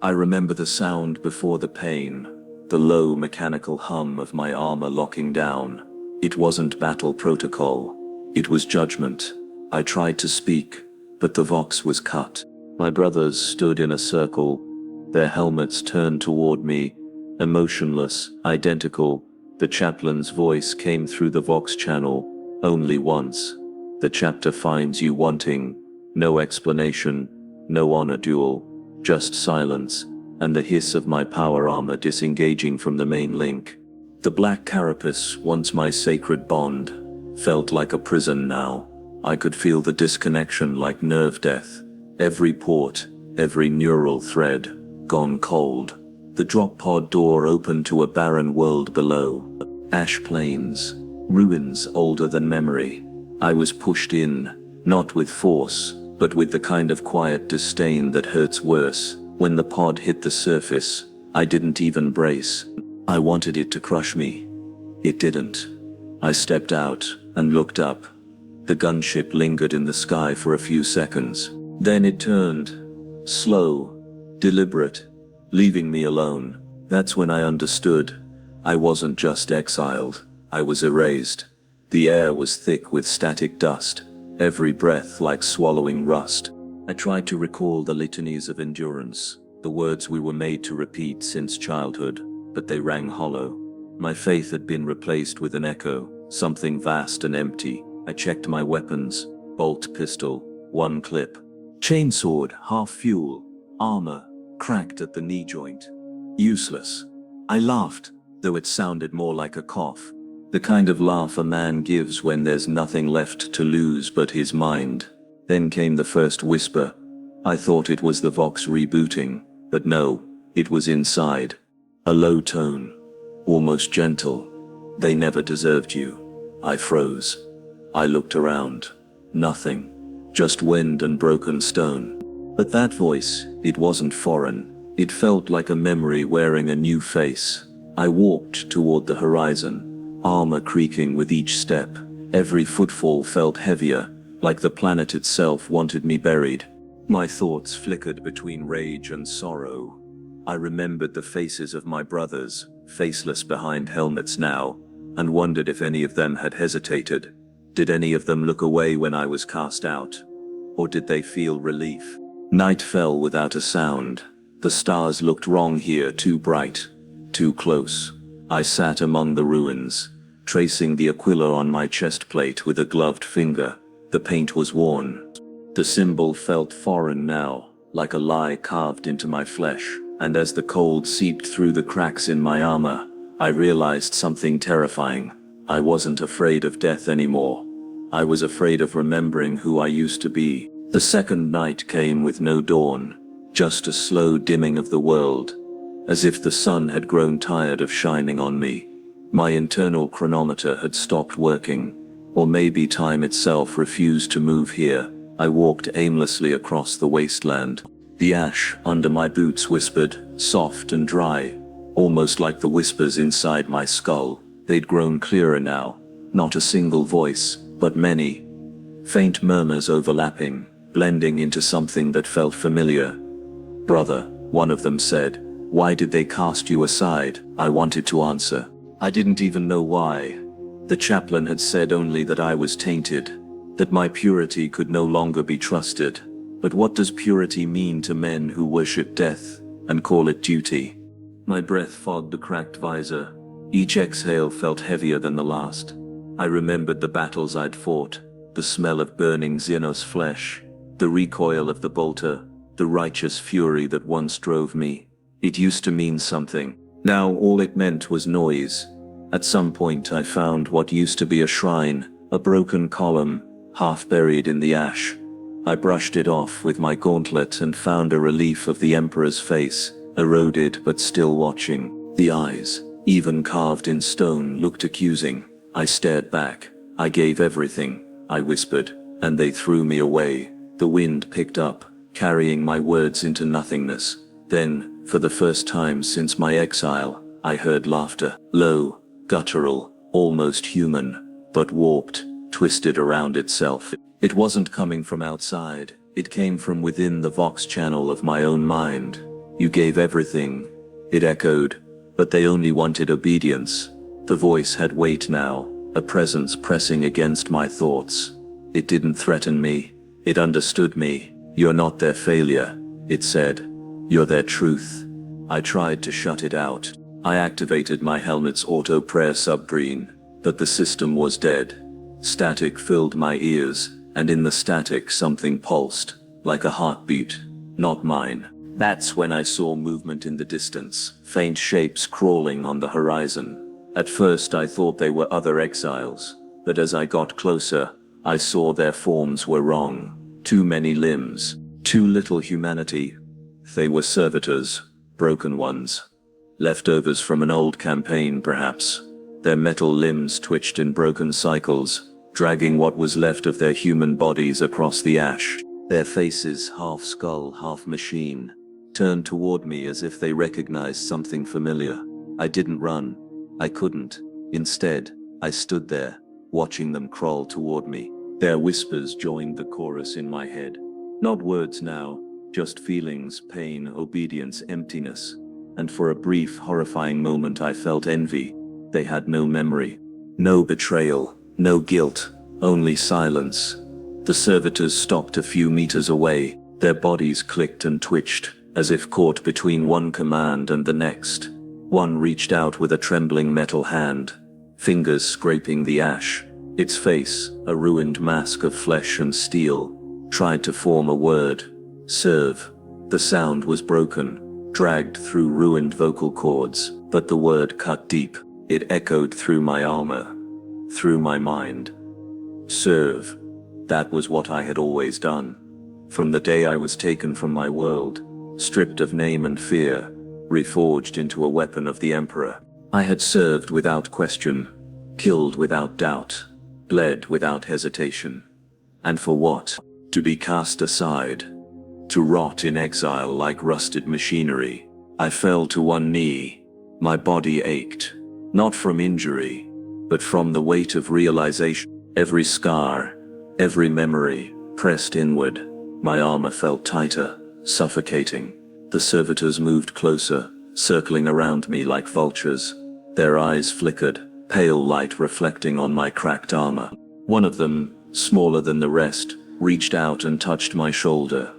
I remember the sound before the pain, the low mechanical hum of my armor locking down. It wasn't battle protocol, it was judgment. I tried to speak, but the vox was cut. My brothers stood in a circle, their helmets turned toward me, emotionless, identical. The chaplain's voice came through the vox channel, only once. The chapter finds you wanting, no explanation, no honor duel, just silence, and the hiss of my power armor disengaging from the main link. The black carapace, once my sacred bond, felt like a prison now. I could feel the disconnection like nerve death. Every port, every neural thread, gone cold. The drop pod door opened to a barren world below. Ash plains, ruins older than memory. I was pushed in, not with force, but with the kind of quiet disdain that hurts worse. When the pod hit the surface, I didn't even brace. I wanted it to crush me. It didn't. I stepped out and looked up. The gunship lingered in the sky for a few seconds. Then it turned. Slow, deliberate, leaving me alone. That's when I understood. I wasn't just exiled, I was erased. The air was thick with static dust, every breath like swallowing rust. I tried to recall the litanies of endurance, the words we were made to repeat since childhood, but they rang hollow. My faith had been replaced with an echo, something vast and empty. I checked my weapons, bolt pistol, one clip. Chainsword, half fuel, armor, cracked at the knee joint. Useless. I laughed, though it sounded more like a cough. The kind of laugh a man gives when there's nothing left to lose but his mind. Then came the first whisper. I thought it was the vox rebooting, but no, it was inside. A low tone, almost gentle. They never deserved you. I froze. I looked around. Nothing. Just wind and broken stone. But that voice, it wasn't foreign. It felt like a memory wearing a new face. I walked toward the horizon, armor creaking with each step. Every footfall felt heavier, like the planet itself wanted me buried. My thoughts flickered between rage and sorrow. I remembered the faces of my brothers, faceless behind helmets now, and wondered if any of them had hesitated. Did any of them look away when I was cast out? Or did they feel relief? Night fell without a sound. The stars looked wrong here, too bright, too close. I sat among the ruins, tracing the aquila on my chest plate with a gloved finger. The paint was worn. The symbol felt foreign now, like a lie carved into my flesh. And as the cold seeped through the cracks in my armor, I realized something terrifying. I wasn't afraid of death anymore. I was afraid of remembering who I used to be. The second night came with no dawn, just a slow dimming of the world, as if the sun had grown tired of shining on me. My internal chronometer had stopped working, or maybe time itself refused to move here. I walked aimlessly across the wasteland. The ash under my boots whispered, soft and dry, almost like the whispers inside my skull. They'd grown clearer now, not a single voice, but many. Faint murmurs overlapping, blending into something that felt familiar. Brother, one of them said, why did they cast you aside? I wanted to answer. I didn't even know why. The chaplain had said only that I was tainted, that my purity could no longer be trusted. But what does purity mean to men who worship death and call it duty? My breath fogged the cracked visor. Each exhale felt heavier than the last. I remembered the battles I'd fought, the smell of burning Xenos flesh, the recoil of the bolter, the righteous fury that once drove me. It used to mean something. Now all it meant was noise. At some point I found what used to be a shrine, a broken column, half buried in the ash. I brushed it off with my gauntlet and found a relief of the Emperor's face, eroded but still watching. The eyes, even carved in stone, looked accusing. I stared back. I gave everything, I whispered, and they threw me away. The wind picked up, carrying my words into nothingness. Then, for the first time since my exile, I heard laughter. Low, guttural, almost human, but warped, twisted around itself. It wasn't coming from outside. It came from within the vox channel of my own mind. You gave everything, it echoed, but they only wanted obedience. The voice had weight now, a presence pressing against my thoughts. It didn't threaten me, it understood me. You're not their failure, it said. You're their truth. I tried to shut it out. I activated my helmet's auto-prayer subgreen, but the system was dead. Static filled my ears, and in the static something pulsed, like a heartbeat, not mine. That's when I saw movement in the distance, faint shapes crawling on the horizon. At first I thought they were other exiles, but as I got closer, I saw their forms were wrong. Too many limbs, too little humanity. They were servitors, broken ones. Leftovers from an old campaign, perhaps. Their metal limbs twitched in broken cycles, dragging what was left of their human bodies across the ash. Their faces, half skull, half machine, turned toward me as if they recognized something familiar. I didn't run. I couldn't. Instead, I stood there, watching them crawl toward me. Their whispers joined the chorus in my head. Not words now, just feelings, pain, obedience, emptiness. And for a brief, horrifying moment I felt envy. They had no memory, no betrayal, no guilt, only silence. The servitors stopped a few meters away. Their bodies clicked and twitched, as if caught between one command and the next. One reached out with a trembling metal hand, fingers scraping the ash. Its face, a ruined mask of flesh and steel, tried to form a word. Serve. The sound was broken, dragged through ruined vocal cords, but the word cut deep. It echoed through my armor, through my mind. Serve. That was what I had always done. From the day I was taken from my world, stripped of name and fear, reforged into a weapon of the Emperor. I had served without question, killed without doubt, bled without hesitation. And for what? To be cast aside, to rot in exile like rusted machinery. I fell to one knee. My body ached, not from injury, but from the weight of realization. Every scar, every memory, pressed inward. My armor felt tighter, suffocating. The servitors moved closer, circling around me like vultures. Their eyes flickered, pale light reflecting on my cracked armor. One of them, smaller than the rest, reached out and touched my shoulder.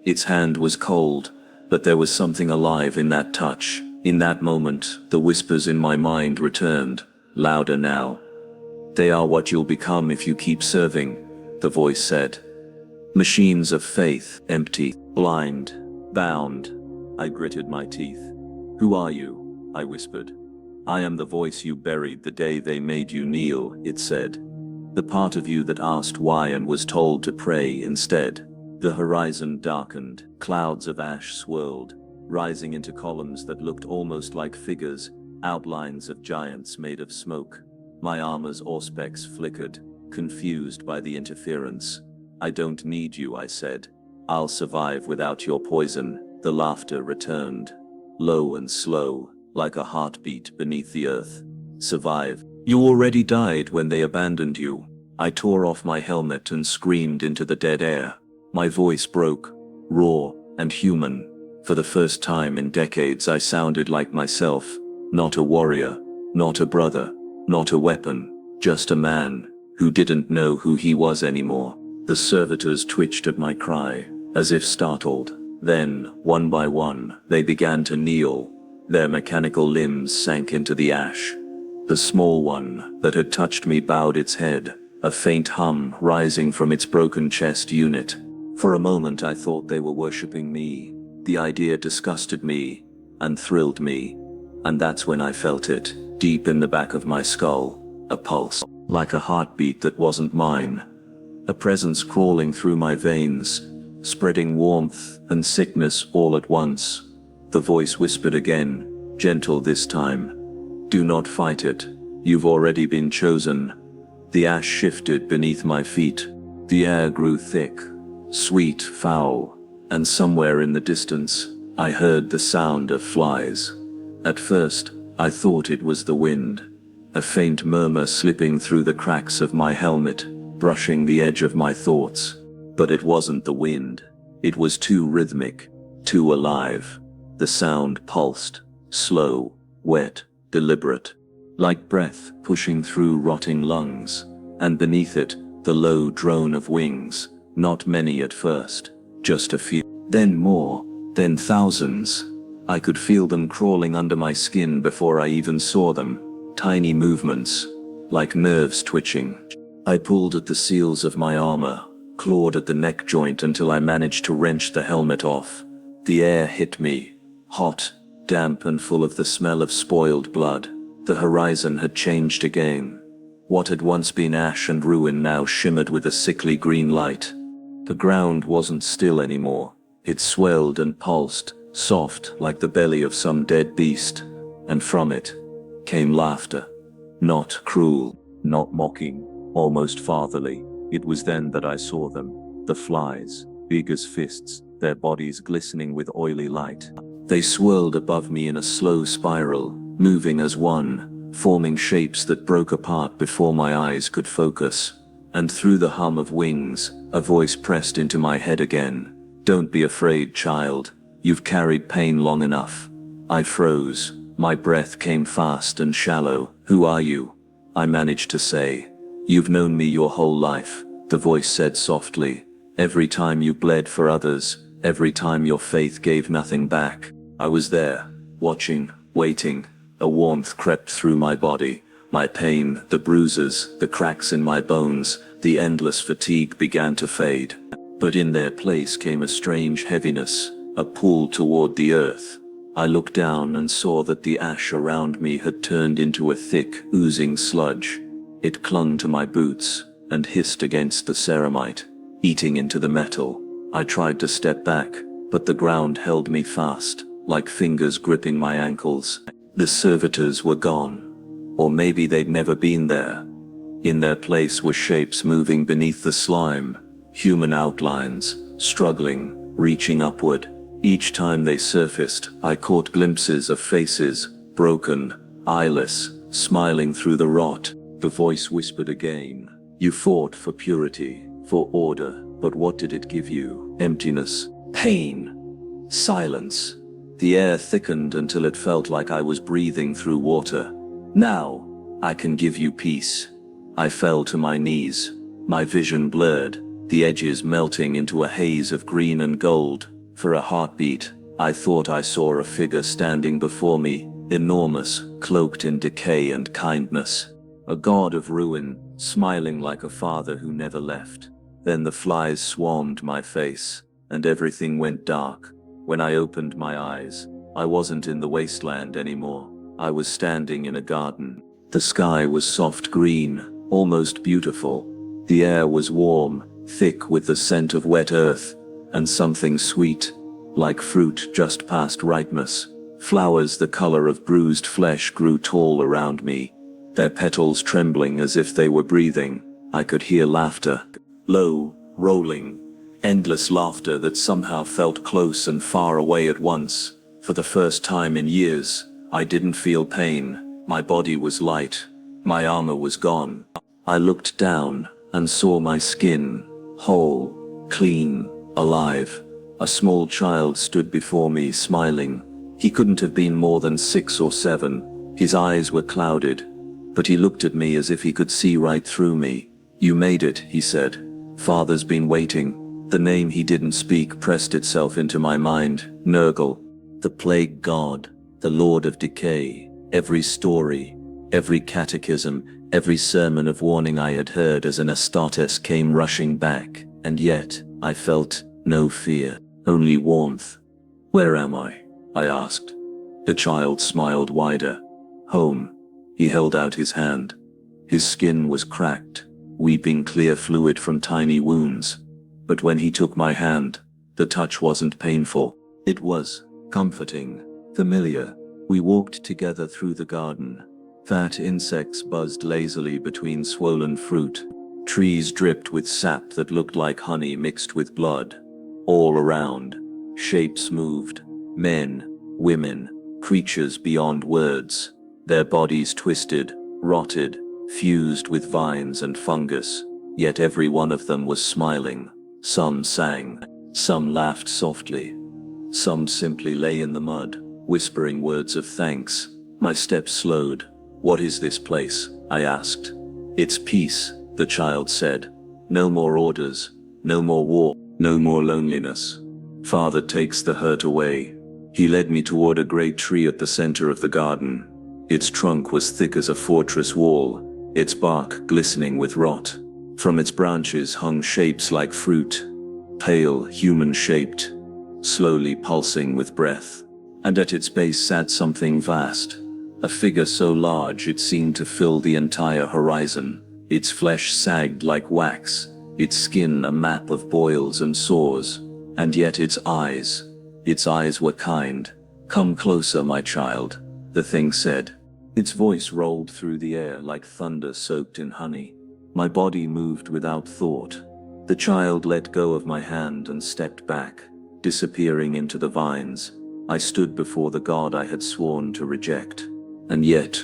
Its hand was cold, but there was something alive in that touch. In that moment, the whispers in my mind returned, louder now. They are what you'll become if you keep serving, the voice said. Machines of faith, empty, blind, bound. I gritted my teeth. Who are you? I whispered. I am the voice you buried the day they made you kneel, it said. The part of you that asked why and was told to pray instead. The horizon darkened, clouds of ash swirled, rising into columns that looked almost like figures, outlines of giants made of smoke. My armor's auspex flickered, confused by the interference. I don't need you, I said. I'll survive without your poison. The laughter returned, low and slow, like a heartbeat beneath the earth. Survive. You already died when they abandoned you. I tore off my helmet and screamed into the dead air. My voice broke, raw and human. For the first time in decades I sounded like myself, not a warrior, not a brother, not a weapon, just a man who didn't know who he was anymore. The servitors twitched at my cry, as if startled. Then, one by one, they began to kneel. Their mechanical limbs sank into the ash. The small one that had touched me bowed its head, a faint hum rising from its broken chest unit. For a moment I thought they were worshipping me. The idea disgusted me and thrilled me. And that's when I felt it, deep in the back of my skull, a pulse, like a heartbeat that wasn't mine. A presence crawling through my veins, spreading warmth and sickness all at once. The voice whispered again, gentle this time. Do not fight it. You've already been chosen. The ash shifted beneath my feet. The air grew thick, sweet, foul, and somewhere in the distance, I heard the sound of flies. At first, I thought it was the wind, a faint murmur slipping through the cracks of my helmet, brushing the edge of my thoughts. But it wasn't the wind. It was too rhythmic, too alive. The sound pulsed, slow, wet, deliberate, like breath pushing through rotting lungs, and beneath it, the low drone of wings, not many at first, just a few, then more, then thousands. I could feel them crawling under my skin before I even saw them, tiny movements, like nerves twitching. I pulled at the seals of my armor, clawed at the neck joint until I managed to wrench the helmet off. The air hit me, hot, damp and full of the smell of spoiled blood. The horizon had changed again. What had once been ash and ruin now shimmered with a sickly green light. The ground wasn't still anymore. It swelled and pulsed, soft like the belly of some dead beast, and from it came laughter. Not cruel, not mocking, almost fatherly. It was then that I saw them, the flies, big as fists, their bodies glistening with oily light. They swirled above me in a slow spiral, moving as one, forming shapes that broke apart before my eyes could focus. And through the hum of wings, a voice pressed into my head again. "Don't be afraid, child. You've carried pain long enough." I froze. My breath came fast and shallow. "Who are you?" I managed to say. "You've known me your whole life," the voice said softly. "Every time you bled for others, every time your faith gave nothing back. I was there, watching, waiting." A warmth crept through my body. My pain, the bruises, the cracks in my bones, the endless fatigue began to fade. But in their place came a strange heaviness, a pull toward the earth. I looked down and saw that the ash around me had turned into a thick, oozing sludge. It clung to my boots and hissed against the ceramite, eating into the metal. I tried to step back, but the ground held me fast, like fingers gripping my ankles. The servitors were gone. Or maybe they'd never been there. In their place were shapes moving beneath the slime, human outlines, struggling, reaching upward. Each time they surfaced, I caught glimpses of faces, broken, eyeless, smiling through the rot. The voice whispered again. "You fought for purity, for order, but what did it give you? Emptiness, pain, silence." The air thickened until it felt like I was breathing through water. "Now, I can give you peace." I fell to my knees, my vision blurred, the edges melting into a haze of green and gold. For a heartbeat, I thought I saw a figure standing before me, enormous, cloaked in decay and kindness. A god of ruin, smiling like a father who never left. Then the flies swarmed my face, and everything went dark. When I opened my eyes, I wasn't in the wasteland anymore. I was standing in a garden. The sky was soft green, almost beautiful. The air was warm, thick with the scent of wet earth, and something sweet, like fruit just past ripeness. Flowers the color of bruised flesh grew tall around me, their petals trembling as if they were breathing. I could hear laughter, low, rolling, endless laughter that somehow felt close and far away at once. For the first time in years, I didn't feel pain. My body was light. My armor was gone. I looked down and saw my skin, whole, clean, alive. A small child stood before me, smiling. He couldn't have been more than 6 or 7. His eyes were clouded, but he looked at me as if he could see right through me. "You made it," he said. "Father's been waiting." The name he didn't speak pressed itself into my mind. Nurgle, the plague god, the lord of decay. Every story, every catechism, every sermon of warning I had heard as an Astartes came rushing back, and yet I felt no fear, only warmth. "Where am I?" I asked. The child smiled wider. "Home." He held out his hand. His skin was cracked, weeping clear fluid from tiny wounds. But when he took my hand, the touch wasn't painful. It was comforting, familiar. We walked together through the garden. Fat insects buzzed lazily between swollen fruit. Trees dripped with sap that looked like honey mixed with blood. All around, shapes moved. Men, women, creatures beyond words. Their bodies twisted, rotted, fused with vines and fungus. Yet every one of them was smiling. Some sang, some laughed softly. Some simply lay in the mud, whispering words of thanks. My steps slowed. "What is this place?" I asked. "It's peace," the child said. "No more orders, no more war, no more loneliness. Father takes the hurt away." He led me toward a great tree at the center of the garden. Its trunk was thick as a fortress wall, its bark glistening with rot. From its branches hung shapes like fruit, pale, human-shaped, slowly pulsing with breath. And at its base sat something vast, a figure so large it seemed to fill the entire horizon. Its flesh sagged like wax, its skin a map of boils and sores, and yet its eyes were kind. "Come closer, my child," the thing said. Its voice rolled through the air like thunder soaked in honey. My body moved without thought. The child let go of my hand and stepped back, disappearing into the vines. I stood before the God I had sworn to reject. And yet,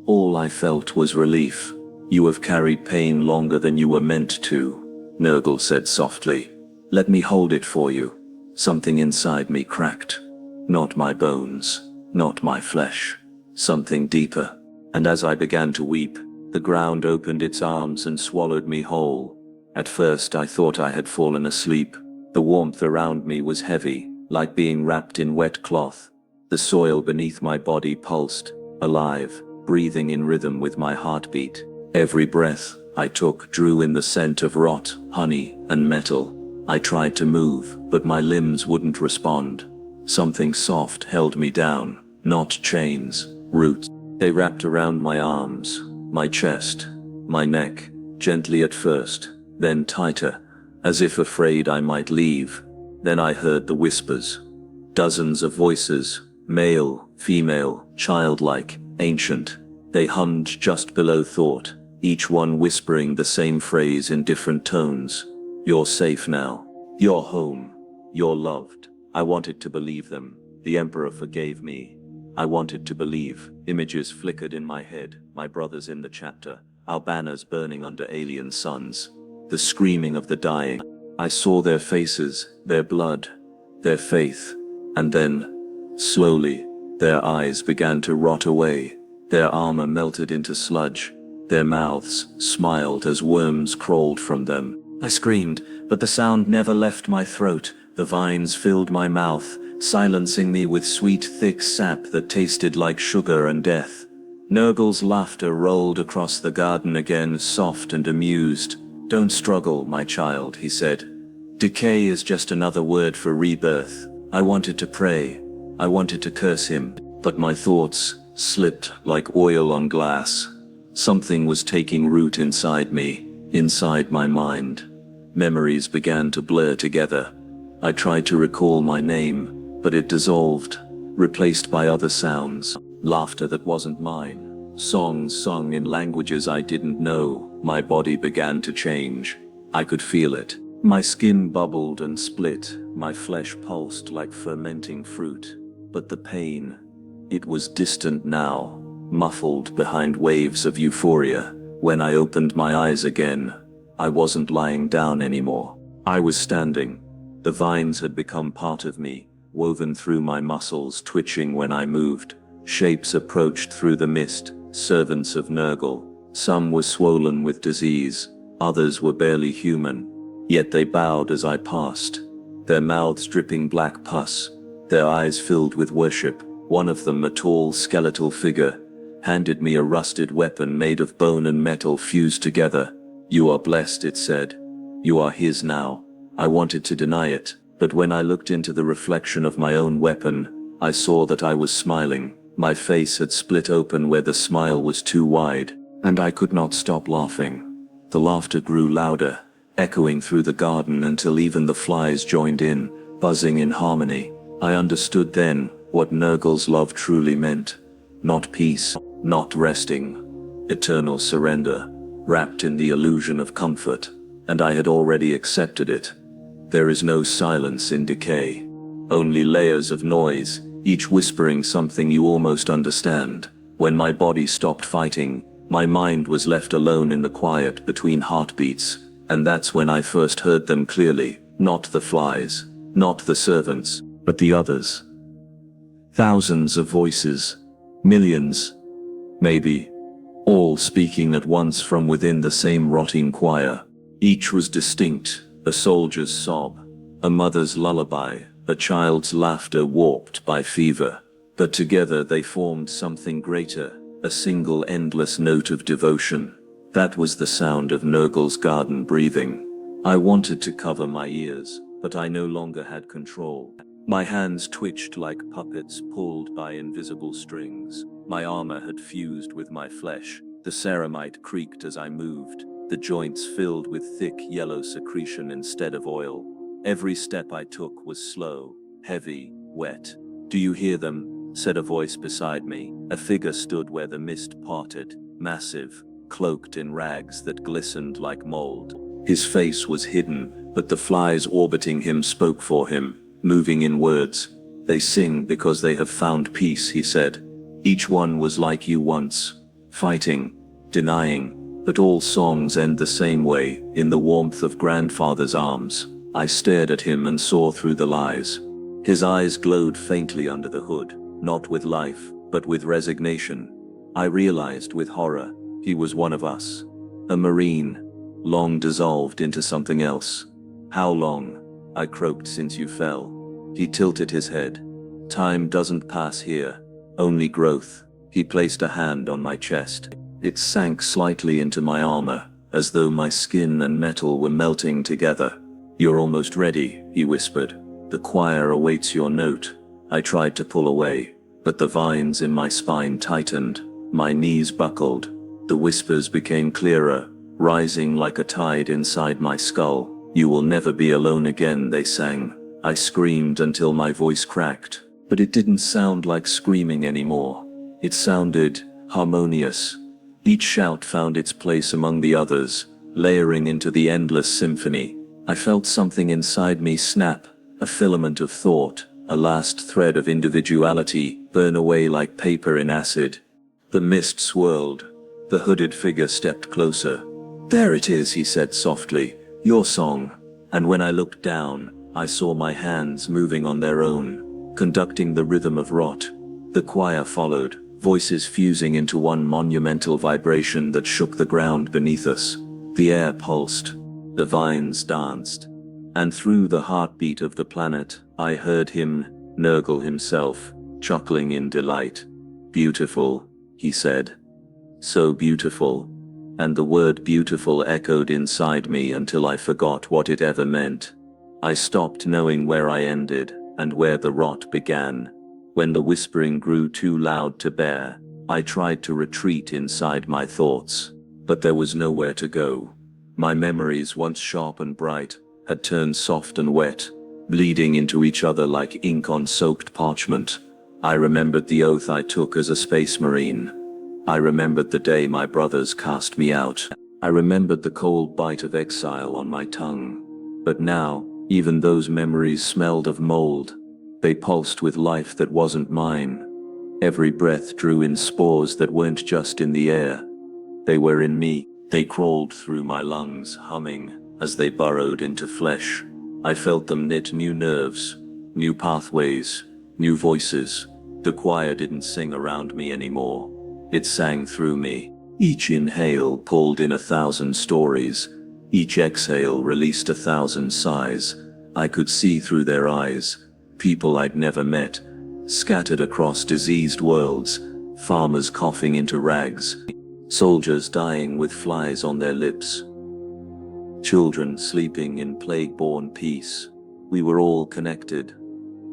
all I felt was relief. "You have carried pain longer than you were meant to," Nurgle said softly. "Let me hold it for you." Something inside me cracked. Not my bones, not my flesh. Something deeper. And as I began to weep, the ground opened its arms and swallowed me whole. At first I thought I had fallen asleep. The warmth around me was heavy, like being wrapped in wet cloth. The soil beneath my body pulsed, alive, breathing in rhythm with my heartbeat. Every breath I took drew in the scent of rot, honey, and metal. I tried to move, but my limbs wouldn't respond. Something soft held me down, not chains, roots. They wrapped around my arms, my chest, my neck, gently at first, then tighter, as if afraid I might leave. Then I heard the whispers. Dozens of voices, male, female, childlike, ancient. They hummed just below thought, each one whispering the same phrase in different tones. "You're safe now. You're home. You're loved." I wanted to believe them. The Emperor forgave me. I wanted to believe. Images flickered in my head, my brothers in the chapter, our banners burning under alien suns, the screaming of the dying. I saw their faces, their blood, their faith, and then, slowly, their eyes began to rot away. Their armor melted into sludge. Their mouths smiled as worms crawled from them. I screamed, but the sound never left my throat. The vines filled my mouth, silencing me with sweet, thick sap that tasted like sugar and death. Nurgle's laughter rolled across the garden again, soft and amused. "Don't struggle, my child," he said. "Decay is just another word for rebirth." I wanted to pray. I wanted to curse him, but my thoughts slipped like oil on glass. Something was taking root inside me, inside my mind. Memories began to blur together. I tried to recall my name, but it dissolved, replaced by other sounds. Laughter that wasn't mine. Songs sung in languages I didn't know. My body began to change. I could feel it. My skin bubbled and split. My flesh pulsed like fermenting fruit. But the pain, it was distant now, muffled behind waves of euphoria. When I opened my eyes again, I wasn't lying down anymore. I was standing. The vines had become part of me, woven through my muscles, twitching when I moved. Shapes approached through the mist, servants of Nurgle. Some were swollen with disease, others were barely human. Yet they bowed as I passed, their mouths dripping black pus, their eyes filled with worship. One of them, a tall, skeletal figure, handed me a rusted weapon made of bone and metal fused together. "You are blessed," it said. "You are his now." I wanted to deny it, but when I looked into the reflection of my own weapon, I saw that I was smiling. My face had split open where the smile was too wide, and I could not stop laughing. The laughter grew louder, echoing through the garden until even the flies joined in, buzzing in harmony. I understood then what Nurgle's love truly meant. Not peace, not resting, eternal surrender, wrapped in the illusion of comfort, and I had already accepted it. There is no silence in decay, only layers of noise, each whispering something you almost understand. When my body stopped fighting, my mind was left alone in the quiet between heartbeats, and that's when I first heard them clearly. Not the flies, not the servants, But the others? Thousands of voices, millions, maybe, all speaking at once from within the same rotting choir. Each was distinct, a soldier's sob, a mother's lullaby, a child's laughter warped by fever. But together they formed something greater, a single endless note of devotion. That was the sound of Nurgle's garden breathing. I wanted to cover my ears, but I no longer had control. My hands twitched like puppets pulled by invisible strings. My armor had fused with my flesh. The ceramite creaked as I moved, the joints filled with thick yellow secretion instead of oil. Every step I took was slow, heavy, wet. "Do you hear them?" said a voice beside me. A figure stood where the mist parted, massive, cloaked in rags that glistened like mold. His face was hidden, but the flies orbiting him spoke for him, moving in words. "They sing because they have found peace," he said. "Each one was like you once, fighting, denying, but all songs end the same way, in the warmth of grandfather's arms." I stared at him and saw through the lies. His eyes glowed faintly under the hood, not with life, but with resignation. I realized with horror, he was one of us. A marine, long dissolved into something else. "How long?" I croaked. "Since you fell." He tilted his head. "Time doesn't pass here, only growth." He placed a hand on my chest. It sank slightly into my armor, as though my skin and metal were melting together. "You're almost ready," he whispered. "The choir awaits your note." I tried to pull away, but the vines in my spine tightened. My knees buckled. The whispers became clearer, rising like a tide inside my skull. "You will never be alone again," they sang. I screamed until my voice cracked, but it didn't sound like screaming anymore. It sounded harmonious. Each shout found its place among the others, layering into the endless symphony. I felt something inside me snap, a filament of thought, a last thread of individuality, burn away like paper in acid. The mist swirled. The hooded figure stepped closer. "There it is," he said softly, "your song." And when I looked down, I saw my hands moving on their own, conducting the rhythm of rot. The choir followed, voices fusing into one monumental vibration that shook the ground beneath us. The air pulsed. The vines danced. And through the heartbeat of the planet, I heard him, Nurgle himself, chuckling in delight. "Beautiful," he said. "So beautiful." And the word beautiful echoed inside me until I forgot what it ever meant. I stopped knowing where I ended, and where the rot began. When the whispering grew too loud to bear, I tried to retreat inside my thoughts. But there was nowhere to go. My memories, once sharp and bright, had turned soft and wet, bleeding into each other like ink on soaked parchment. I remembered the oath I took as a space marine. I remembered the day my brothers cast me out. I remembered the cold bite of exile on my tongue. But now, even those memories smelled of mold. They pulsed with life that wasn't mine. Every breath drew in spores that weren't just in the air. They were in me. They crawled through my lungs, humming, as they burrowed into flesh. I felt them knit new nerves, new pathways, new voices. The choir didn't sing around me anymore. It sang through me. Each inhale pulled in 1,000 stories. Each exhale released 1,000 sighs. I could see through their eyes. People I'd never met, scattered across diseased worlds, farmers coughing into rags, soldiers dying with flies on their lips, children sleeping in plague-borne peace. We were all connected,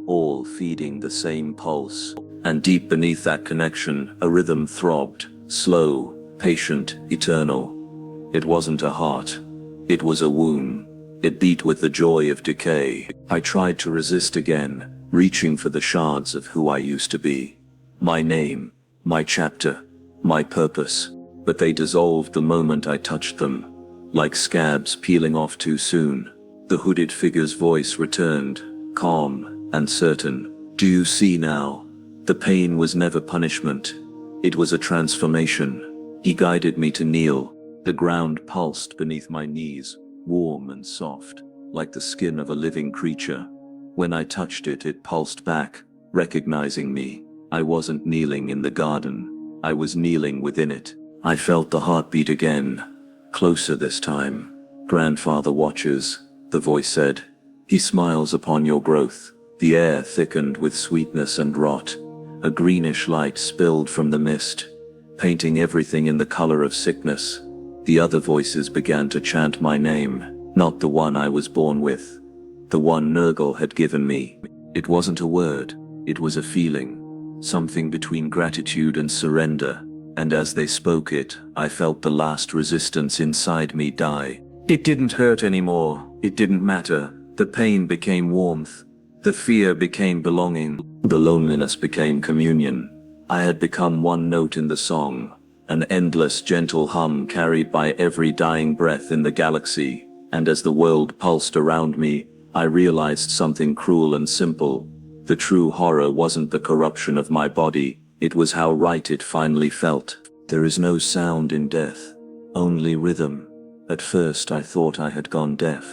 all feeding the same pulse. And deep beneath that connection, a rhythm throbbed, slow, patient, eternal. It wasn't a heart. It was a womb. It beat with the joy of decay. I tried to resist again, reaching for the shards of who I used to be. My name, my chapter, my purpose. But they dissolved the moment I touched them, like scabs peeling off too soon. The hooded figure's voice returned, calm and certain. "Do you see now? The pain was never punishment. It was a transformation." He guided me to kneel. The ground pulsed beneath my knees, warm and soft, like the skin of a living creature. When I touched it, it pulsed back, recognizing me. I wasn't kneeling in the garden. I was kneeling within it. I felt the heartbeat again, closer this time. Grandfather watches, the voice said. He smiles upon your growth. The air thickened with sweetness and rot. A greenish light spilled from the mist, painting everything in the color of sickness. The other voices began to chant my name, not the one I was born with. The one Nurgle had given me. It wasn't a word, it was a feeling. Something between gratitude and surrender. And as they spoke it, I felt the last resistance inside me die. It didn't hurt anymore. It didn't matter. The pain became warmth. The fear became belonging. The loneliness became communion. I had become one note in the song, an endless gentle hum carried by every dying breath in the galaxy. And as the world pulsed around me, I realized something cruel and simple. The true horror wasn't the corruption of my body, it was how right it finally felt. There is no sound in death, only rhythm. At first I thought I had gone deaf.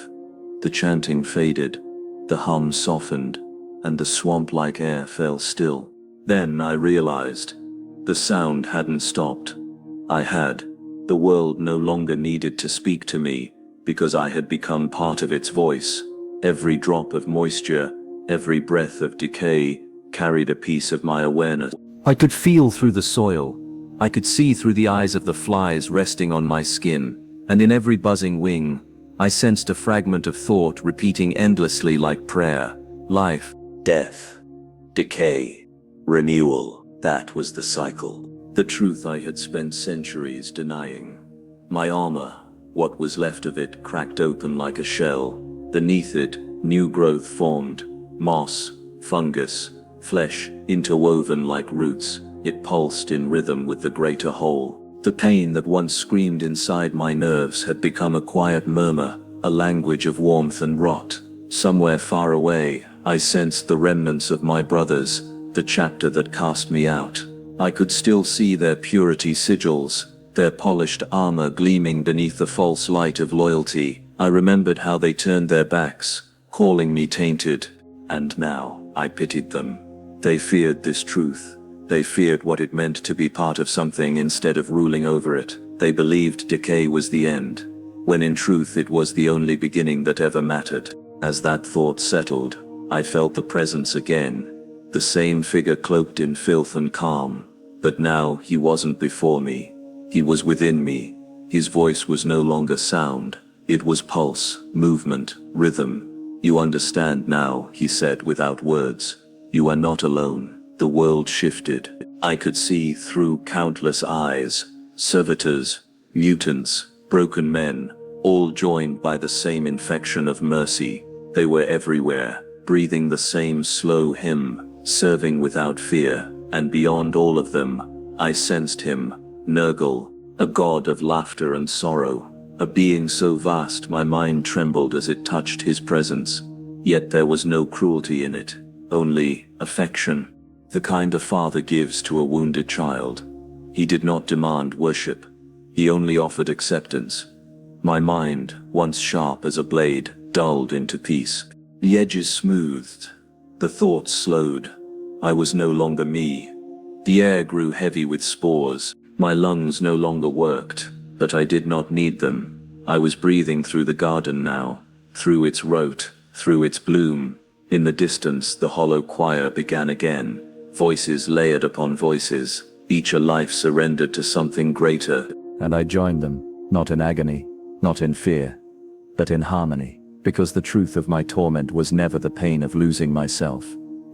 The chanting faded, the hum softened, and the swamp-like air fell still. Then I realized, the sound hadn't stopped. I had. The world no longer needed to speak to me, because I had become part of its voice. Every drop of moisture, every breath of decay, carried a piece of my awareness. I could feel through the soil. I could see through the eyes of the flies resting on my skin, and in every buzzing wing, I sensed a fragment of thought repeating endlessly like prayer. Life, death, decay, renewal. That was the cycle. The truth I had spent centuries denying. My armor, what was left of it, cracked open like a shell. Beneath it, new growth formed. Moss, fungus, flesh, interwoven like roots. It pulsed in rhythm with the greater whole. The pain that once screamed inside my nerves had become a quiet murmur, a language of warmth and rot. Somewhere far away, I sensed the remnants of my brothers, the chapter that cast me out. I could still see their purity sigils, their polished armor gleaming beneath the false light of loyalty. I remembered how they turned their backs, calling me tainted. And now, I pitied them. They feared this truth. They feared what it meant to be part of something instead of ruling over it. They believed decay was the end, when in truth it was the only beginning that ever mattered. As that thought settled, I felt the presence again. The same figure cloaked in filth and calm. But now he wasn't before me. He was within me. His voice was no longer sound. It was pulse, movement, rhythm. You understand now, he said without words. You are not alone. The world shifted. I could see through countless eyes, servitors, mutants, broken men, all joined by the same infection of mercy. They were everywhere, breathing the same slow hymn, serving without fear, and beyond all of them, I sensed him, Nurgle, a god of laughter and sorrow, a being so vast my mind trembled as it touched his presence. Yet there was no cruelty in it, only affection. The kind a father gives to a wounded child. He did not demand worship. He only offered acceptance. My mind, once sharp as a blade, dulled into peace. The edges smoothed. The thoughts slowed. I was no longer me. The air grew heavy with spores. My lungs no longer worked, but I did not need them. I was breathing through the garden now, through its rote, through its bloom. In the distance, the hollow choir began again. Voices layered upon voices, each a life surrendered to something greater. And I joined them, not in agony, not in fear, but in harmony, because the truth of my torment was never the pain of losing myself.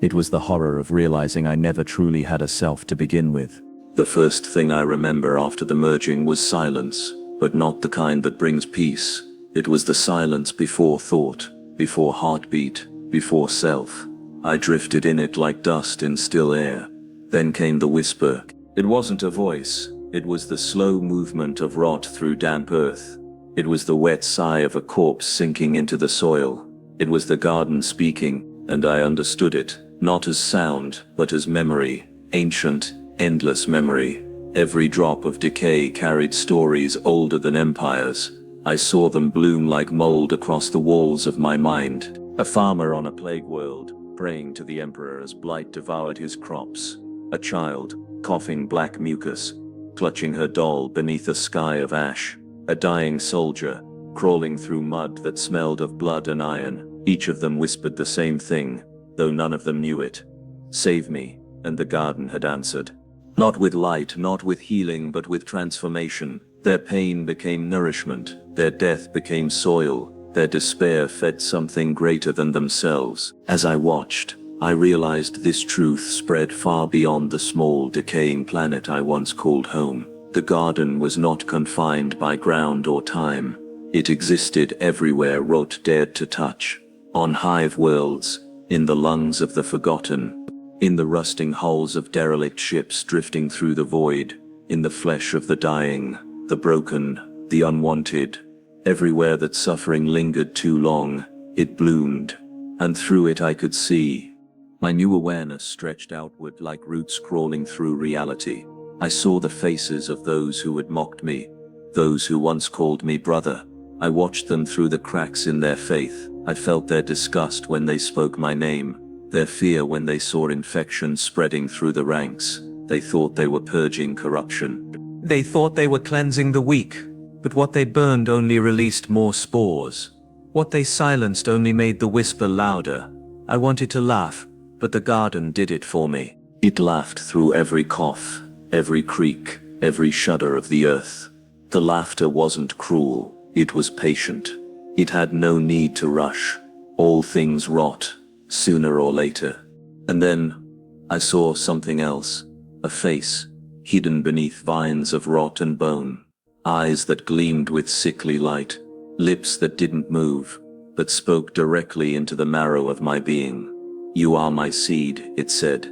It was the horror of realizing I never truly had a self to begin with. The first thing I remember after the merging was silence, but not the kind that brings peace. It was the silence before thought, before heartbeat, before self. I drifted in it like dust in still air. Then came the whisper. It wasn't a voice. It was the slow movement of rot through damp earth. It was the wet sigh of a corpse sinking into the soil. It was the garden speaking, and I understood it, not as sound, but as memory. Ancient, endless memory. Every drop of decay carried stories older than empires. I saw them bloom like mold across the walls of my mind. A farmer on a plague world, praying to the emperor as blight devoured his crops. A child, coughing black mucus, clutching her doll beneath a sky of ash. A dying soldier, crawling through mud that smelled of blood and iron. Each of them whispered the same thing, though none of them knew it. Save me, and the garden had answered. Not with light, not with healing, but with transformation. Their pain became nourishment, their death became soil, their despair fed something greater than themselves. As I watched, I realized this truth spread far beyond the small, decaying planet I once called home. The garden was not confined by ground or time. It existed everywhere Rot dared to touch. On hive worlds, in the lungs of the forgotten, in the rusting hulls of derelict ships drifting through the void, in the flesh of the dying, the broken, the unwanted. Everywhere that suffering lingered too long, it bloomed, and through it I could see. My new awareness stretched outward like roots crawling through reality. I saw the faces of those who had mocked me, those who once called me brother. I watched them through the cracks in their faith. I felt their disgust when they spoke my name, their fear when they saw infection spreading through the ranks. They thought they were purging corruption. They thought they were cleansing the weak, but what they burned only released more spores. What they silenced only made the whisper louder. I wanted to laugh, but the garden did it for me. It laughed through every cough, every creak, every shudder of the earth. The laughter wasn't cruel, it was patient. It had no need to rush. All things rot, sooner or later. And then, I saw something else. A face, hidden beneath vines of rot and bone. Eyes that gleamed with sickly light. Lips that didn't move, but spoke directly into the marrow of my being. You are my seed, it said,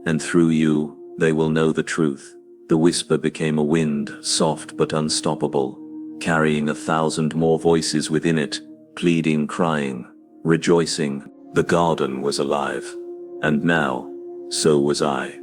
and through you, they will know the truth. The whisper became a wind, soft but unstoppable, carrying 1,000 more voices within it, pleading, crying, rejoicing. The garden was alive. And now, so was I.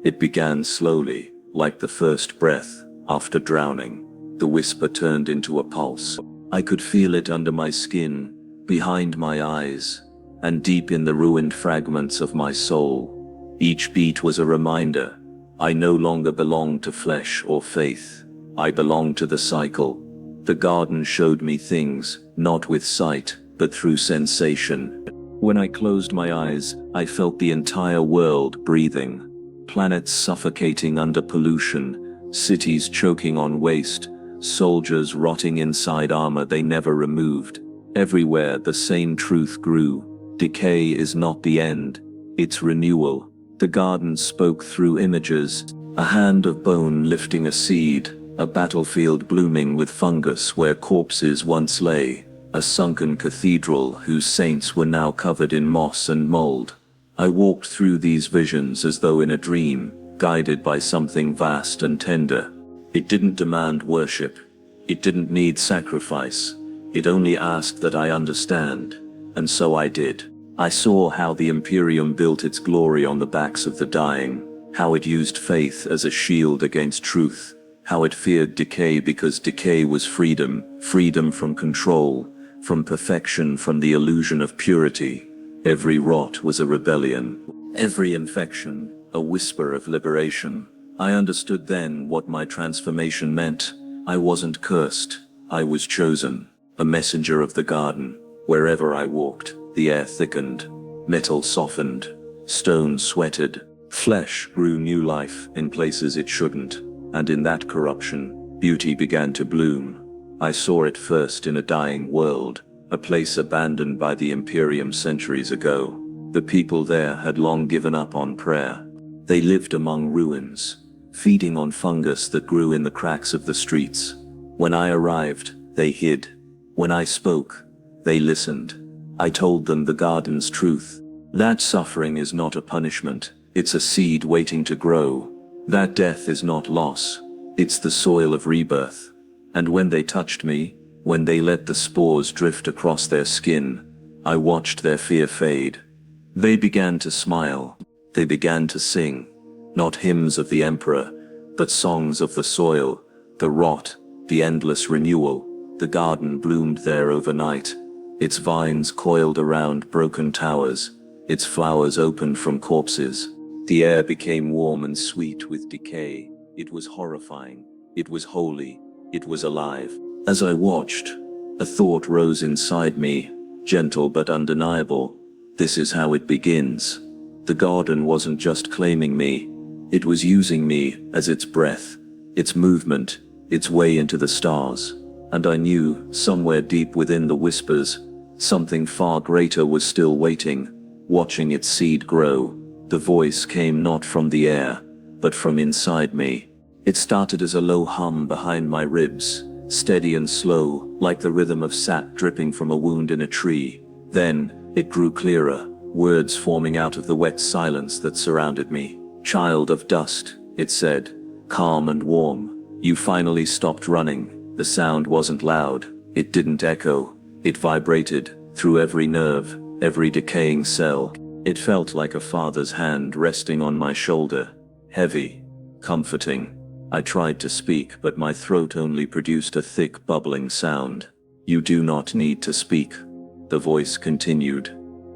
It began slowly, like the first breath, after drowning. The whisper turned into a pulse. I could feel it under my skin, behind my eyes, and deep in the ruined fragments of my soul. Each beat was a reminder. I no longer belonged to flesh or faith. I belonged to the cycle. The garden showed me things, not with sight, but through sensation. When I closed my eyes, I felt the entire world breathing. Planets suffocating under pollution, cities choking on waste, soldiers rotting inside armor they never removed. Everywhere the same truth grew. Decay is not the end, it's renewal. The garden spoke through images, a hand of bone lifting a seed, a battlefield blooming with fungus where corpses once lay, a sunken cathedral whose saints were now covered in moss and mold. I walked through these visions as though in a dream, guided by something vast and tender. It didn't demand worship. It didn't need sacrifice. It only asked that I understand. And so I did. I saw how the Imperium built its glory on the backs of the dying, how it used faith as a shield against truth, how it feared decay because decay was freedom, freedom from control, from perfection, from the illusion of purity. Every rot was a rebellion, every infection, a whisper of liberation. I understood then what my transformation meant. I wasn't cursed, I was chosen, a messenger of the garden. Wherever I walked, the air thickened, metal softened, stone sweated, flesh grew new life in places it shouldn't, and in that corruption, beauty began to bloom. I saw it first in a dying world, a place abandoned by the Imperium centuries ago. The people there had long given up on prayer. They lived among ruins, feeding on fungus that grew in the cracks of the streets. When I arrived, they hid. When I spoke, they listened. I told them the garden's truth. That suffering is not a punishment, it's a seed waiting to grow. That death is not loss, it's the soil of rebirth. And when they touched me, when they let the spores drift across their skin, I watched their fear fade. They began to smile. They began to sing, not hymns of the emperor, but songs of the soil, the rot, the endless renewal. The garden bloomed there overnight. its vines coiled around broken towers, its flowers opened from corpses. The air became warm and sweet with decay. It was horrifying. It was holy. It was alive. As I watched, a thought rose inside me, gentle but undeniable. This is how it begins. The garden wasn't just claiming me. It was using me as its breath, its movement, its way into the stars. And I knew, somewhere deep within the whispers, something far greater was still waiting, watching its seed grow. The voice came not from the air, but from inside me. It started as a low hum behind my ribs, steady and slow, like the rhythm of sap dripping from a wound in a tree. Then, it grew clearer, words forming out of the wet silence that surrounded me. "Child of dust," it said, calm and warm. "You finally stopped running." The sound wasn't loud. It didn't echo. It vibrated through every nerve, every decaying cell. It felt like a father's hand resting on my shoulder, heavy, comforting. I tried to speak, but my throat only produced a thick, bubbling sound. "You do not need to speak," the voice continued.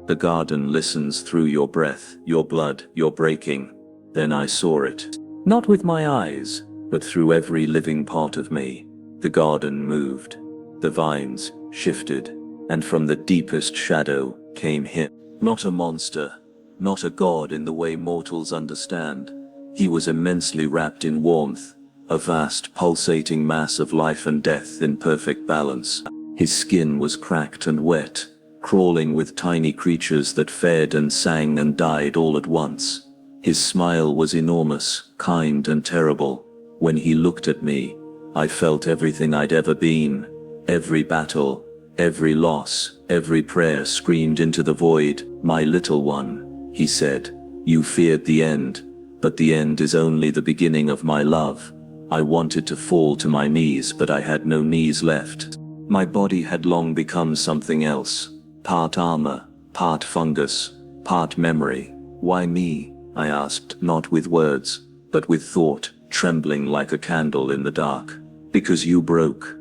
"The garden listens through your breath, your blood, your breaking." Then I saw it. Not with my eyes, but through every living part of me. The garden moved. The vines shifted. And from the deepest shadow came him. Not a monster, not a god in the way mortals understand. He was immensely wrapped in warmth, a vast pulsating mass of life and death in perfect balance. His skin was cracked and wet, crawling with tiny creatures that fed and sang and died all at once. His smile was enormous, kind and terrible. When he looked at me, I felt everything I'd ever been. Every battle, every loss, every prayer screamed into the void. "My little one," he said, "you feared the end, but the end is only the beginning of my love." I wanted to fall to my knees, but I had no knees left. My body had long become something else. Part armor, part fungus, part memory. "Why me?" I asked, not with words, but with thought, trembling like a candle in the dark. "Because you broke,"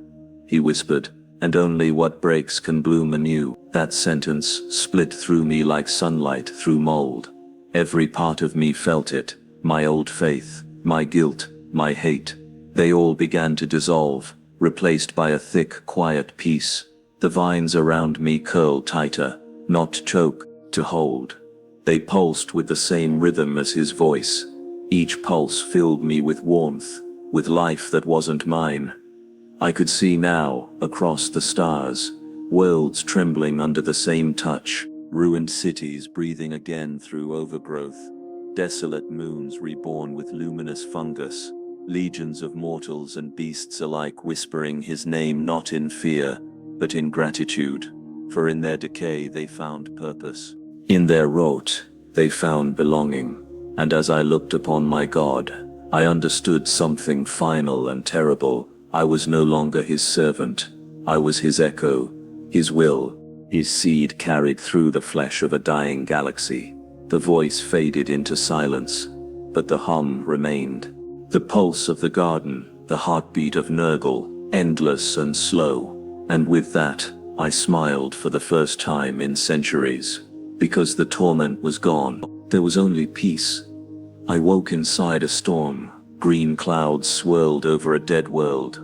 he whispered, "and only what breaks can bloom anew." That sentence split through me like sunlight through mold. Every part of me felt it, my old faith, my guilt, my hate. They all began to dissolve, replaced by a thick, quiet peace. The vines around me curled tighter, not to choke, to hold. They pulsed with the same rhythm as his voice. Each pulse filled me with warmth, with life that wasn't mine. I could see now, across the stars, worlds trembling under the same touch, ruined cities breathing again through overgrowth, desolate moons reborn with luminous fungus, legions of mortals and beasts alike whispering his name not in fear, but in gratitude, for in their decay they found purpose. In their rot, they found belonging. And as I looked upon my God, I understood something final and terrible. I was no longer his servant. I was his echo, his will, his seed carried through the flesh of a dying galaxy. The voice faded into silence, but the hum remained. The pulse of the garden, the heartbeat of Nurgle, endless and slow. And with that, I smiled for the first time in centuries. Because the torment was gone, there was only peace. I woke inside a storm. Green clouds swirled over a dead world.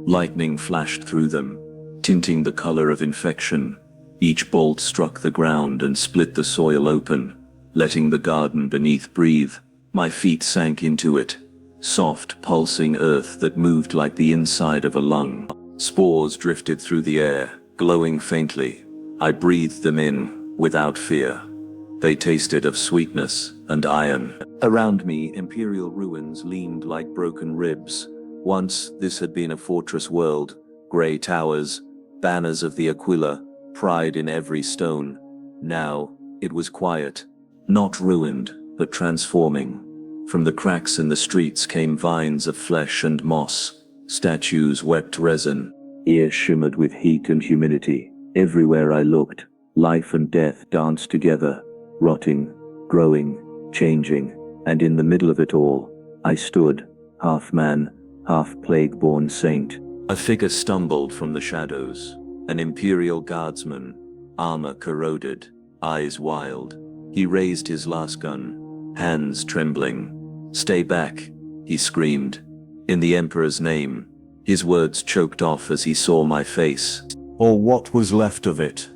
Lightning flashed through them, tinting the color of infection. Each bolt struck the ground and split the soil open, letting the garden beneath breathe. My feet sank into it, soft, pulsing earth that moved like the inside of a lung. Spores drifted through the air, glowing faintly. I breathed them in, without fear. They tasted of sweetness and iron. Around me, imperial ruins leaned like broken ribs. Once, this had been a fortress world. Grey towers, banners of the Aquila, pride in every stone. Now, it was quiet. Not ruined, but transforming. From the cracks in the streets came vines of flesh and moss. Statues wept resin. Air shimmered with heat and humidity. Everywhere I looked, life and death danced together, rotting, growing, changing, and in the middle of it all, I stood, half man, half plague-born saint. A figure stumbled from the shadows, an imperial guardsman, armor corroded, eyes wild. He raised his last gun, hands trembling. "Stay back," he screamed. "In the Emperor's name." His words choked off as he saw my face. Or what was left of it.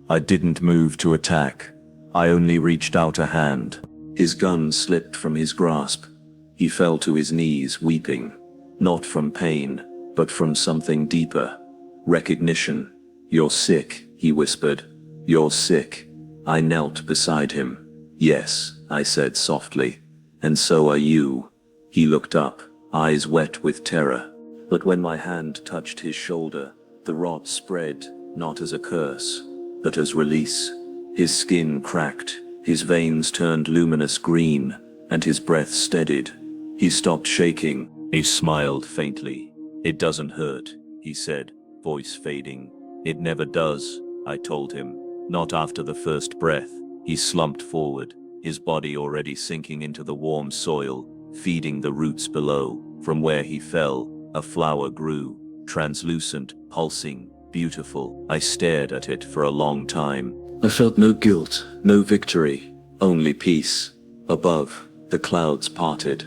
I didn't move to attack. I only reached out a hand. His gun slipped from his grasp. He fell to his knees, weeping. Not from pain, but from something deeper. Recognition. "You're sick," he whispered. "You're sick." I knelt beside him. "Yes," I said softly. "And so are you." He looked up, eyes wet with terror. But when my hand touched his shoulder, the rot spread, not as a curse, but as release. His skin cracked, his veins turned luminous green, and his breath steadied. He stopped shaking. He smiled faintly. "It doesn't hurt," he said, voice fading. "It never does," I told him. "Not after the first breath." He slumped forward, his body already sinking into the warm soil, feeding the roots below. From where he fell, a flower grew, translucent, pulsing, beautiful. I stared at it for a long time. I felt no guilt, no victory, only peace. Above, the clouds parted.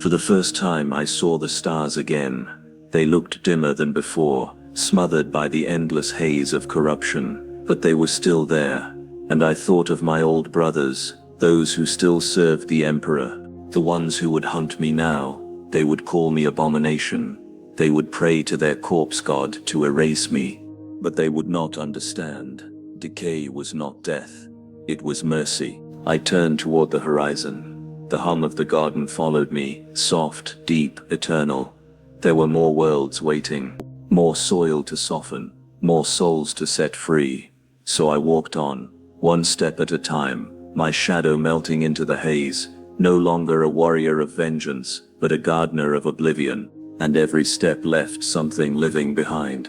For the first time I saw the stars again. They looked dimmer than before, smothered by the endless haze of corruption, but they were still there. And I thought of my old brothers, those who still served the Emperor, the ones who would hunt me now. They would call me abomination. They would pray to their corpse god to erase me. But they would not understand. Decay was not death. It was mercy. I turned toward the horizon. The hum of the garden followed me, soft, deep, eternal. There were more worlds waiting, more soil to soften, more souls to set free. So I walked on, one step at a time, my shadow melting into the haze, no longer a warrior of vengeance, but a gardener of oblivion, and every step left something living behind.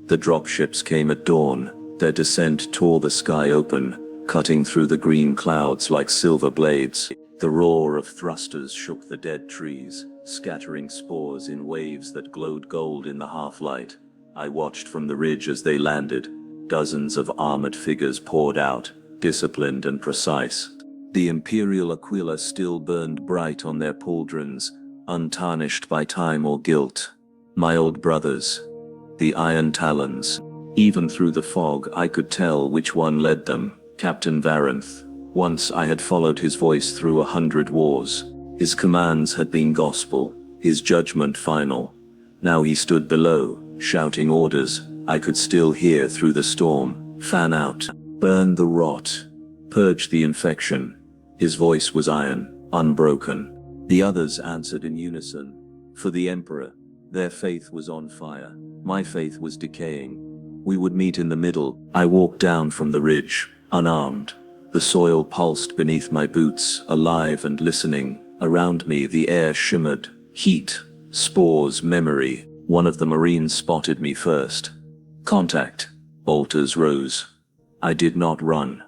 The dropships came at dawn, their descent tore the sky open, cutting through the green clouds like silver blades. The roar of thrusters shook the dead trees, scattering spores in waves that glowed gold in the half-light. I watched from the ridge as they landed. Dozens of armored figures poured out, disciplined and precise. The Imperial Aquila still burned bright on their pauldrons, untarnished by time or guilt. My old brothers, the Iron Talons. Even through the fog I could tell which one led them, Captain Varanth. Once I had followed his voice through 100 wars. His commands had been gospel, his judgment final. Now he stood below, shouting orders I could still hear through the storm. "Fan out, burn the rot, purge the infection." His voice was iron, unbroken. The others answered in unison. For the Emperor, their faith was on fire. My faith was decaying. We would meet in the middle. I walked down from the ridge, unarmed. The soil pulsed beneath my boots, alive and listening. Around me the air shimmered. Heat, spores, memory. One of the Marines spotted me first. Contact. Bolters rose. I did not run.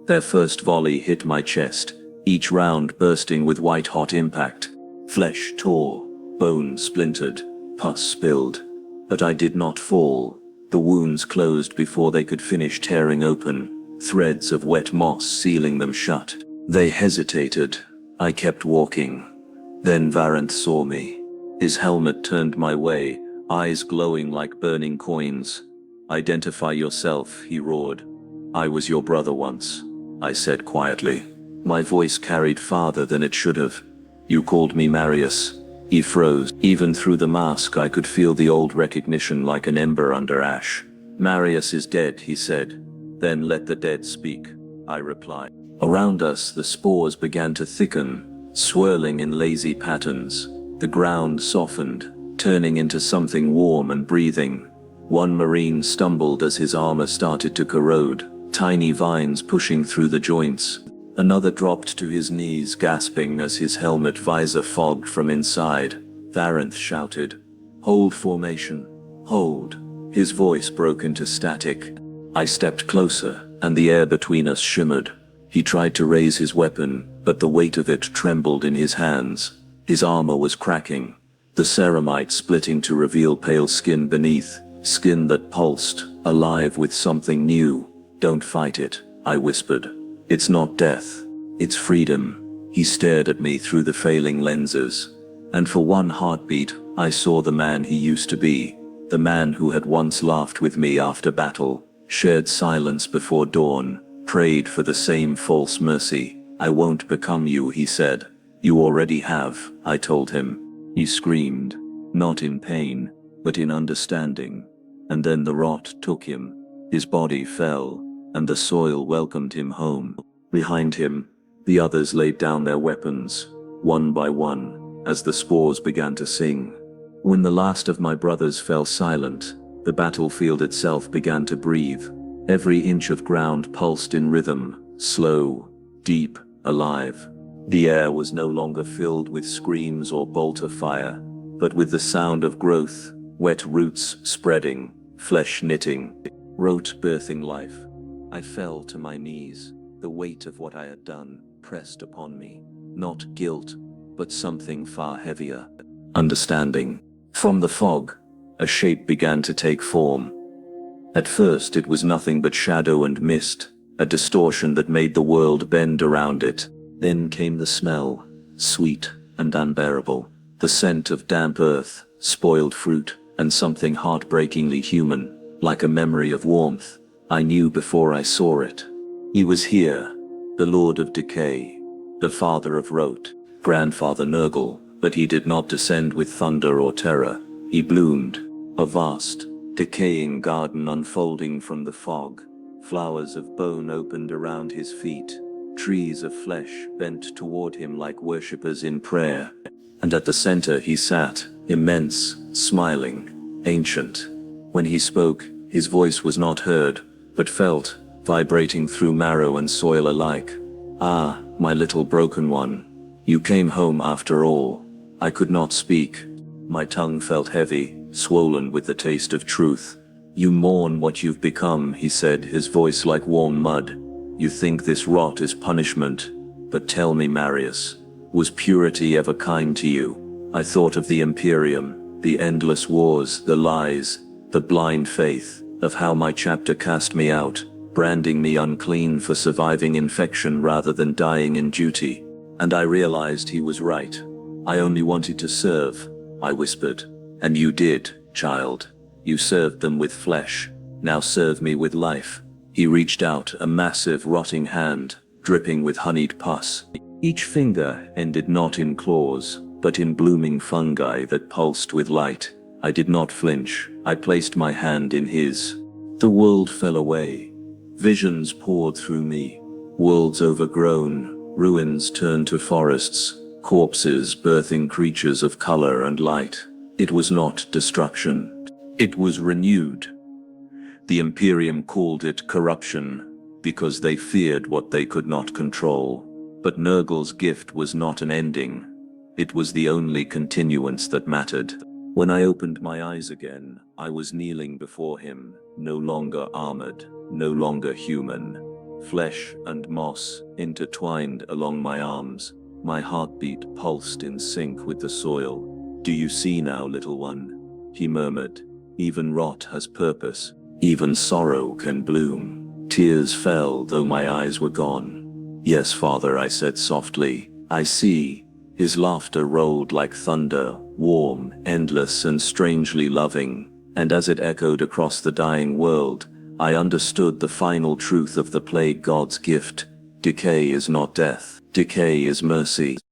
Their first volley hit my chest, each round bursting with white-hot impact. Flesh tore, bone splintered, pus spilled. But I did not fall. The wounds closed before they could finish tearing open, threads of wet moss sealing them shut. They hesitated. I kept walking. Then Varanth saw me. His helmet turned my way, eyes glowing like burning coins. "Identify yourself," he roared. "I was your brother once," I said quietly. My voice carried farther than it should have. "You called me Marius." He froze. Even through the mask I could feel the old recognition like an ember under ash. "Marius is dead," he said. "Then let the dead speak," I replied. Around us the spores began to thicken, swirling in lazy patterns. The ground softened, turning into something warm and breathing. One Marine stumbled as his armor started to corrode, tiny vines pushing through the joints. Another dropped to his knees, gasping as his helmet visor fogged from inside. Varanth shouted, "Hold formation, hold." His voice broke into static. I stepped closer, and the air between us shimmered. He tried to raise his weapon, but the weight of it trembled in his hands. His armor was cracking, the ceramite splitting to reveal pale skin beneath, skin that pulsed, alive with something new. Don't fight it, I whispered. It's not death. It's freedom. He stared at me through the failing lenses. And for one heartbeat, I saw the man he used to be. The man who had once laughed with me after battle, shared silence before dawn, prayed for the same false mercy. I won't become you, he said. You already have, I told him. He screamed, not in pain, but in understanding. And then the rot took him. His body fell, and the soil welcomed him home. Behind him, the others laid down their weapons, one by one, as the spores began to sing. When the last of my brothers fell silent, the battlefield itself began to breathe. Every inch of ground pulsed in rhythm, slow, deep, alive. The air was no longer filled with screams or bolter fire, but with the sound of growth, wet roots spreading, flesh knitting, root birthing life. I fell to my knees, the weight of what I had done pressed upon me. Not guilt, but something far heavier. Understanding. From the fog, a shape began to take form. At first it was nothing but shadow and mist, a distortion that made the world bend around it. Then came the smell, sweet and unbearable. The scent of damp earth, spoiled fruit, and something heartbreakingly human, like a memory of warmth. I knew before I saw it. He was here, the Lord of Decay, the father of Rot, grandfather Nurgle, but he did not descend with thunder or terror. He bloomed, a vast, decaying garden unfolding from the fog. Flowers of bone opened around his feet. Trees of flesh bent toward him like worshippers in prayer. And at the center he sat, immense, smiling, ancient. When he spoke, his voice was not heard, but felt, vibrating through marrow and soil alike. Ah, my little broken one. You came home after all. I could not speak. My tongue felt heavy, swollen with the taste of truth. You mourn what you've become, he said, his voice like warm mud. You think this rot is punishment, but tell me, Marius, was purity ever kind to you? I thought of the Imperium, the endless wars, the lies, the blind faith, of how my chapter cast me out, branding me unclean for surviving infection rather than dying in duty. And I realized he was right. I only wanted to serve, I whispered. And you did, child. You served them with flesh. Now serve me with life. He reached out a massive rotting hand, dripping with honeyed pus. Each finger ended not in claws, but in blooming fungi that pulsed with light. I did not flinch. I placed my hand in his. The world fell away. Visions poured through me. Worlds overgrown, ruins turned to forests, corpses birthing creatures of color and light. It was not destruction. It was renewed. The Imperium called it corruption, because they feared what they could not control. But Nurgle's gift was not an ending. It was the only continuance that mattered. When I opened my eyes again, I was kneeling before him, no longer armored, no longer human. Flesh and moss intertwined along my arms. My heartbeat pulsed in sync with the soil. Do you see now, little one? He murmured. Even rot has purpose. Even sorrow can bloom. Tears fell, though my eyes were gone. Yes, father, I said softly. I see. His laughter rolled like thunder, warm, endless, and strangely loving. And as it echoed across the dying world, I understood the final truth of the plague god's gift. Decay is not death. Decay is mercy.